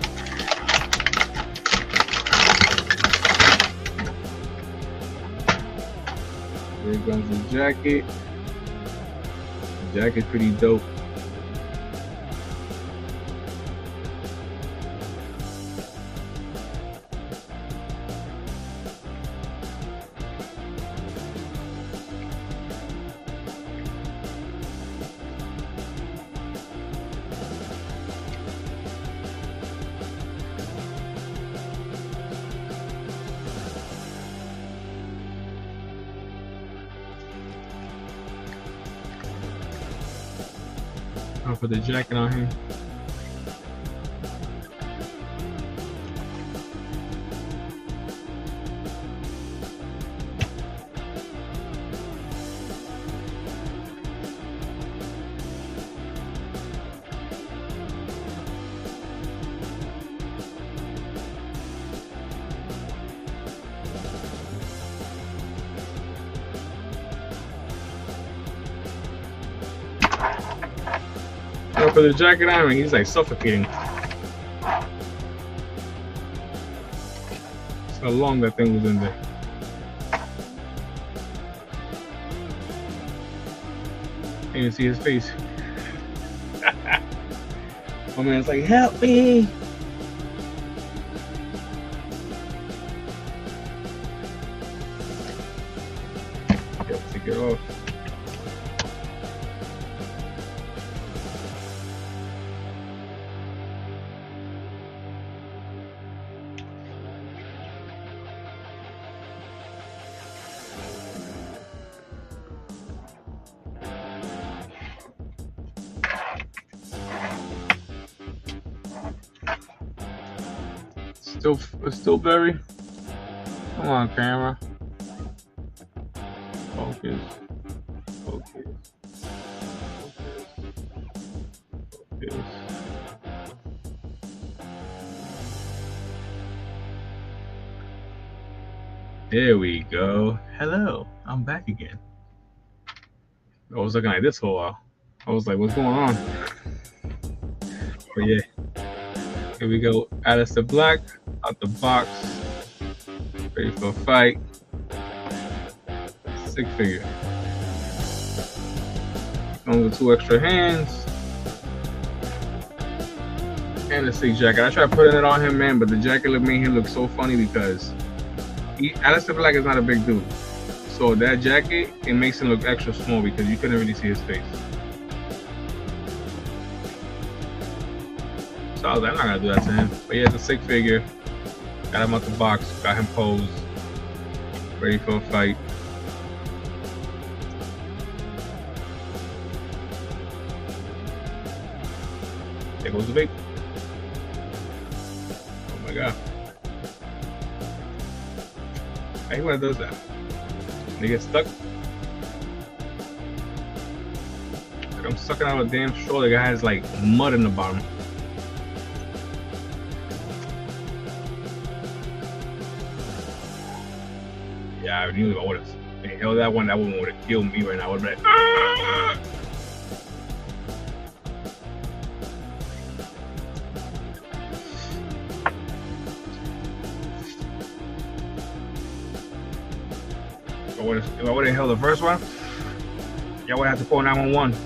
Here comes the jacket. The jacket's pretty dope. I'll put the jacket on him. I'll put the jacket on him, and he's like suffocating. That's how long that thing was in there. Can't even see his face. My man's like, help me! Yep, take it off. Still very. Come on, camera. Focus. Focus. Focus. There we go. Hello, I'm back again. I was looking at this for a while. I was like, what's going on? But yeah. Here we go. Alistair Black out the box. Ready for a fight. 6-figure. Comes with 2 extra hands. And a 6 jacket. I tried putting it on him, man, but the jacket made him look so funny because Alistair Black is not a big dude. So that jacket, it makes him look extra small because you couldn't really see his face. So I was like, I'm not gonna do that to him. But yeah, it's a 6-figure. Got him out the box, got him posed, ready for a fight. There goes the vape. Oh my god. I hate when it does that. They get stuck. Like I'm sucking out a damn straw that has like mud in the bottom. Yeah, I knew if I would have held that one would have killed me right now. I would have been like, ah! If I would have held the first one, y'all would have to call 911.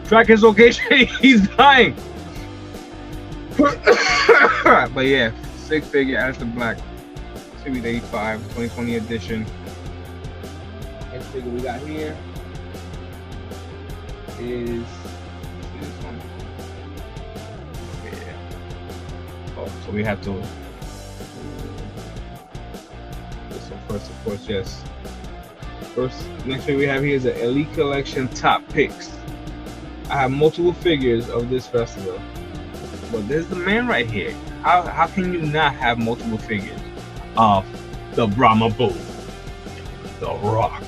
Track his location, he's dying. But yeah, 6-figure Alistair Black. Series 85, 2020 edition. Next figure we got here is this one. Yeah. Oh, so we have to. This one first, of course, yes. First, next thing we have here is the Elite Collection Top Picks. I have multiple figures of this festival, but there's the man right here. How can you not have multiple figures of the Brahma Bull, The Rock?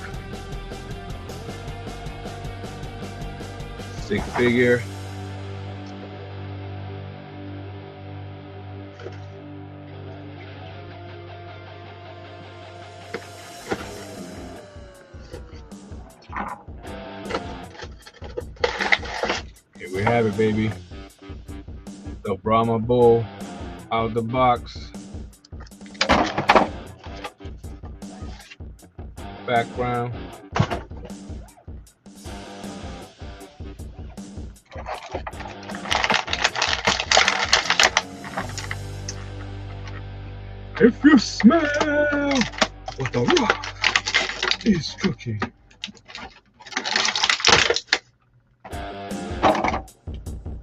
6-figure. Here we have it, baby. The Brahma Bull out the box. Background. If you smell what the Rock is cooking.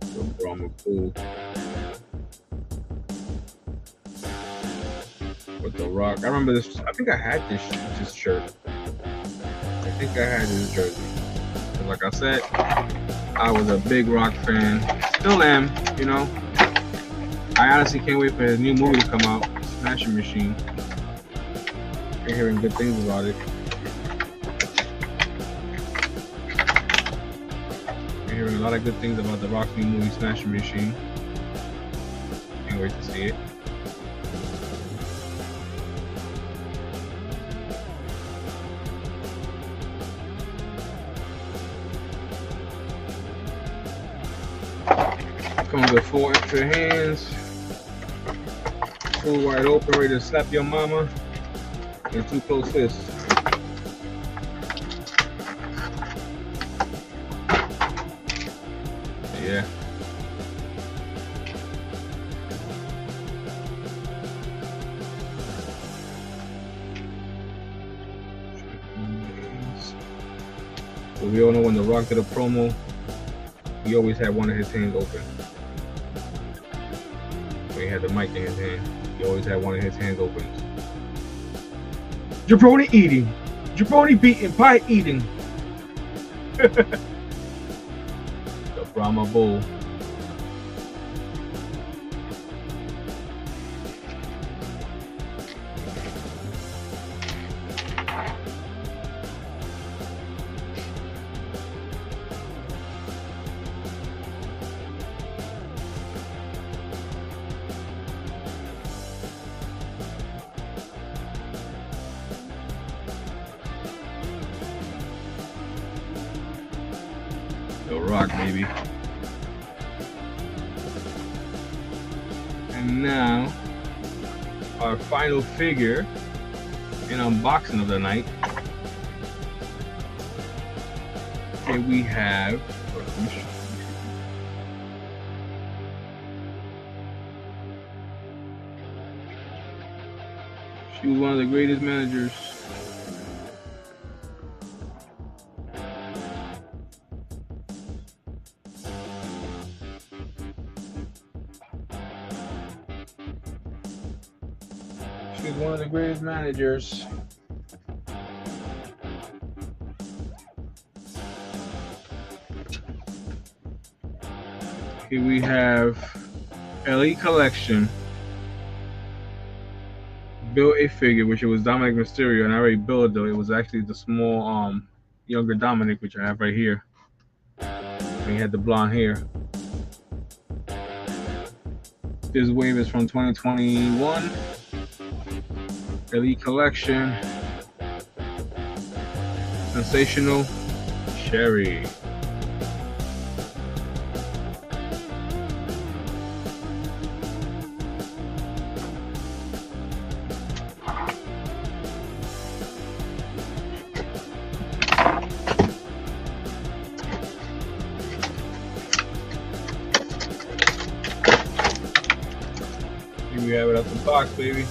The Brahma Bull with the Rock. I remember this. I think I had this shirt. I think I had this jersey. Like I said, I was a big Rock fan. Still am, you know. I honestly can't wait for his new movie to come out, Smashing Machine. I'm hearing good things about it. I'm hearing a lot of good things about the Rock's new movie, Smashing Machine. Can't wait to see it. Comes with 4 extra hands, full wide open, ready to slap your mama, and 2 close fists. Yeah. So we all know when The Rock did a promo, he always had one of his hands open. When he had the mic in his hand, he always had one of his hands open. Jabroni eating, jabroni beating, pie eating. The Brahma Bull. The Rock, baby. And now, our final figure and unboxing of the night. Here we have. She was one of the greatest managers. She's one of the greatest managers. Here we have Elite Collection. Built a figure, which it was Dominic Mysterio, and I already built it though. It was actually the small, younger Dominic, which I have right here. And he had the blonde hair. This wave is from 2021. Elite Collection. Sensational Sherry. Here we have it out the box, baby.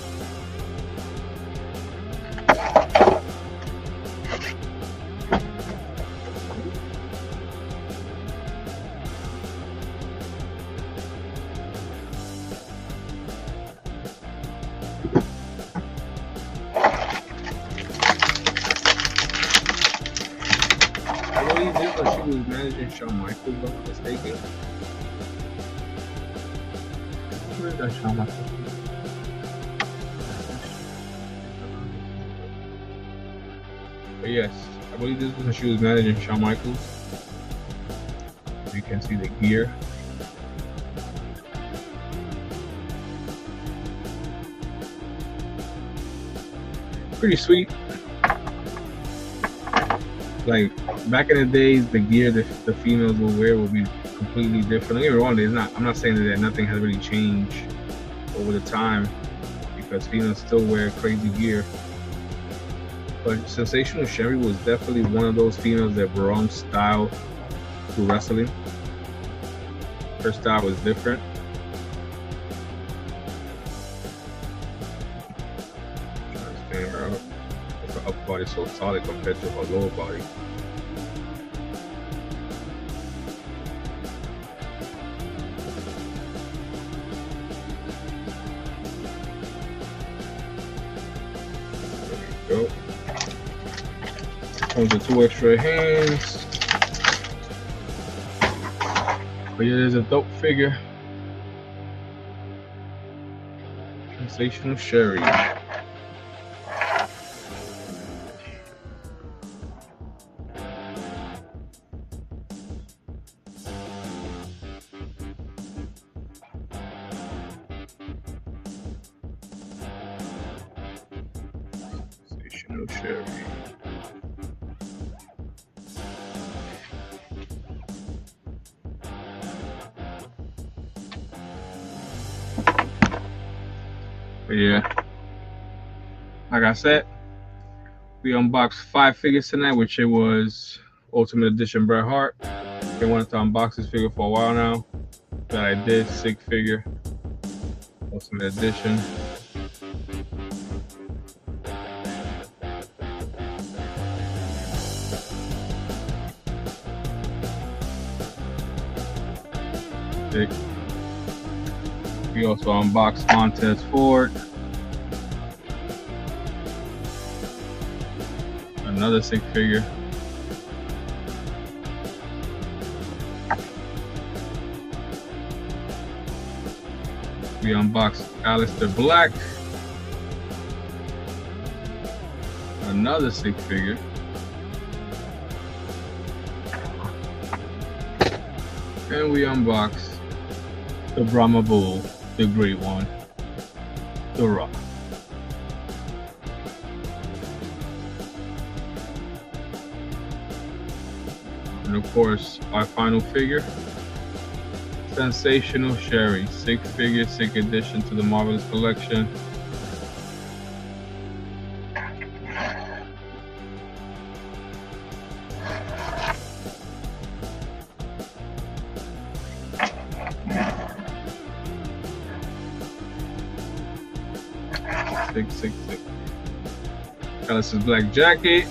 I believe this one she was managing Shawn Michaels, if I'm not mistaken. Where is that Shawn Michaels? But yes, I believe this was when she was managing Shawn Michaels. You can see the gear. Pretty sweet. Like back in the days, the gear the females will wear will be completely different. Don't get me wrong, I'm not saying that nothing has really changed over the time, because females still wear crazy gear. But Sensational Sherry was definitely one of those females that brought style to wrestling. Her style was different. Stand her up. Her upper body so solid compared to her lower body. There we go. Comes with 2 extra hands. But yeah, there's a dope figure. Sensational Sherry. Sensational Sherry. But yeah, like I said, we unboxed 5 figures tonight, which it was Ultimate Edition Bret Hart. They wanted to unbox this figure for a while now. That I did. 6 figure Ultimate Edition. We also unboxed Montez Ford. Another 6 figure. We unboxed Aleister Black. Another 6 figure. And we unboxed the Brahma Bull, the great one, The Rock. And of course, our final figure, Sensational Sherry, 6 figure, 6 addition to the Marvelous Collection. Six. Alice's black jacket.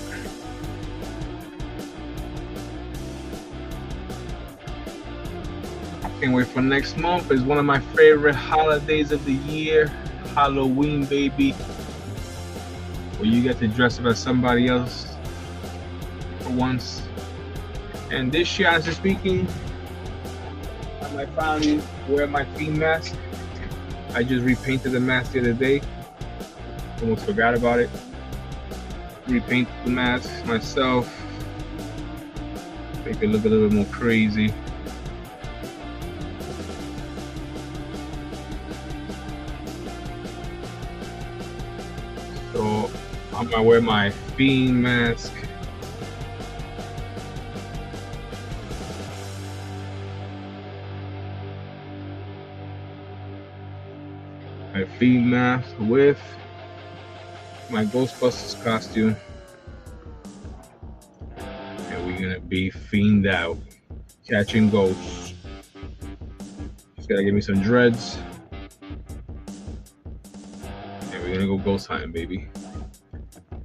Can't wait for next month. It's one of my favorite holidays of the year. Halloween, baby. Where you get to dress up as somebody else for once. And this year, honestly speaking, I might finally wear my theme mask. I just repainted the mask the other day. Almost forgot about it. Repainted the mask myself. Make it look a little bit more crazy. So I'm gonna wear my Fiend mask. My Fiend mask with my Ghostbusters costume. And we're gonna be fiend out, catching ghosts. Just gotta give me some dreads. And we're gonna go ghost hunting, baby.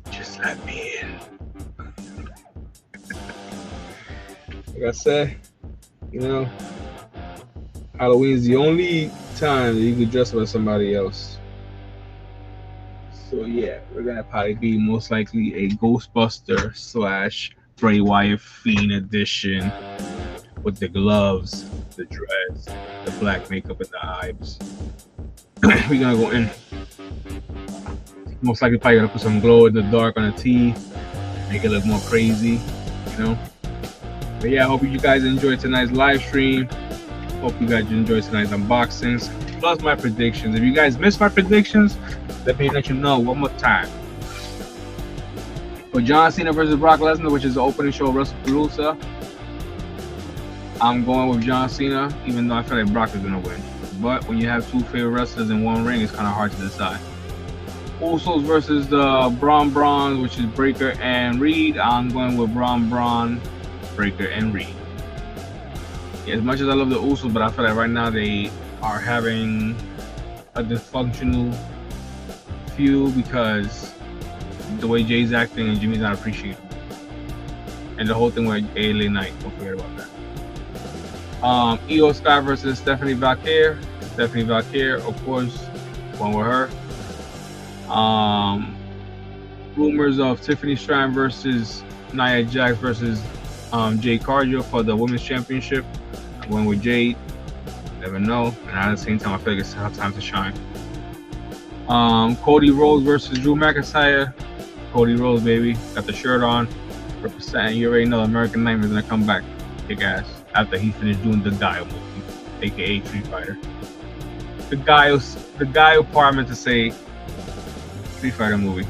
Just let me in. Like I said, you know, Halloween is the only time that you can dress up as somebody else. So yeah, we're gonna probably be most likely a Ghostbuster / Bray Wyatt Fiend edition with the gloves, the dress, the black makeup, and the eyes. We're gonna go in. Most likely probably gonna put some glow in the dark on the tee, make it look more crazy, you know. But yeah, I hope you guys enjoyed tonight's live stream. Hope you guys enjoyed tonight's unboxings, plus my predictions. If you guys missed my predictions, let me let you know one more time. For John Cena versus Brock Lesnar, which is the opening show of WrestlePalooza, I'm going with John Cena, even though I feel like Brock is gonna win. But when you have 2 favorite wrestlers in one ring, it's kind of hard to decide. Usos versus the Braun, which is Breakker and Reed. I'm going with Braun, Breakker, and Reed. Yeah, as much as I love the Usos, but I feel like right now they are having a dysfunctional feud because the way Jay's acting and Jimmy's not appreciating. And the whole thing with LA Knight, don't forget about that. Io Sky versus Stephanie Valkyrie. Stephanie Valkyrie, of course, one with her. Rumors of Tiffany Stratton versus Nia Jax versus Jade Cargill for the Women's Championship. Going with Jade. Never know. And at the same time, I feel like it's time to shine. Cody Rhodes versus Drew McIntyre. Cody Rhodes, baby, got the shirt on, representing. You already know American Nightmare's gonna come back, kick ass, after he finished doing the Guile movie, aka Street Fighter. The Guile part I meant to say Street Fighter movie.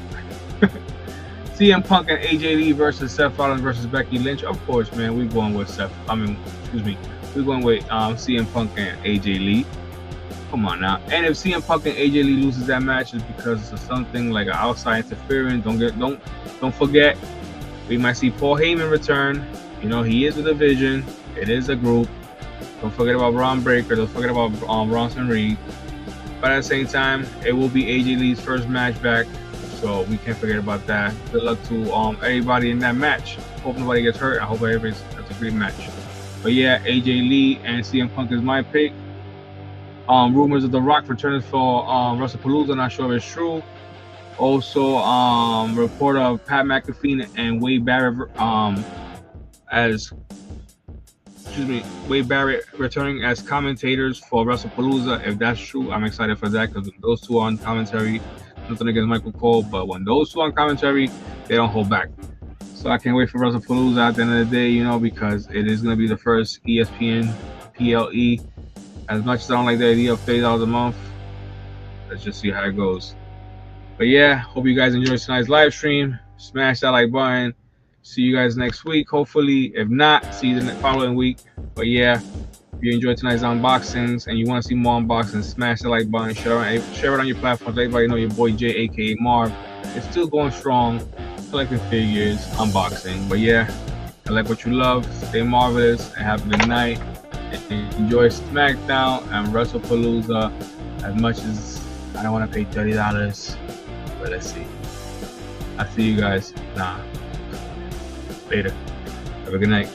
CM Punk and AJ Lee versus Seth Rollins versus Becky Lynch. Of course, man, we're going with we're going with CM Punk and AJ Lee. Come on now. And if CM Punk and AJ Lee loses that match, it's because of something like an outside interference. Don't forget, we might see Paul Heyman return. You know, he is a division. It is a group. Don't forget about Braun Breaker. Don't forget about Bronson Reed. But at the same time, it will be AJ Lee's first match back, so we can't forget about that. Good luck to everybody in that match. Hope nobody gets hurt. I hope everybody's that's a great match. But yeah, AJ Lee and CM Punk is my pick. Rumors of The Rock returning for WrestlePalooza. Not sure if it's true. Also, report of Pat McAfee and Wade Barrett Wade Barrett returning as commentators for WrestlePalooza. If that's true, I'm excited for that because those two on commentary, nothing against Michael Cole, but when those two on commentary, they don't hold back. So I can't wait for WrestlePalooza at the end of the day, you know, because it is going to be the first ESPN PLE. As much as I don't like the idea of $30 a month, let's just see how it goes. But yeah, hope you guys enjoyed tonight's live stream. Smash that like button. See you guys next week, hopefully. If not, see you the following week. But yeah, if you enjoyed tonight's unboxings and you want to see more unboxings, smash the like button, share it on your platforms. Everybody know your boy Jay, aka Marv, is still going strong, collecting figures, unboxing. But yeah, I like what you love. Stay marvelous and have a good night. And enjoy SmackDown and WrestlePalooza as much as I don't want to pay $30. But let's see. I'll see you guys. Later. Have a good night.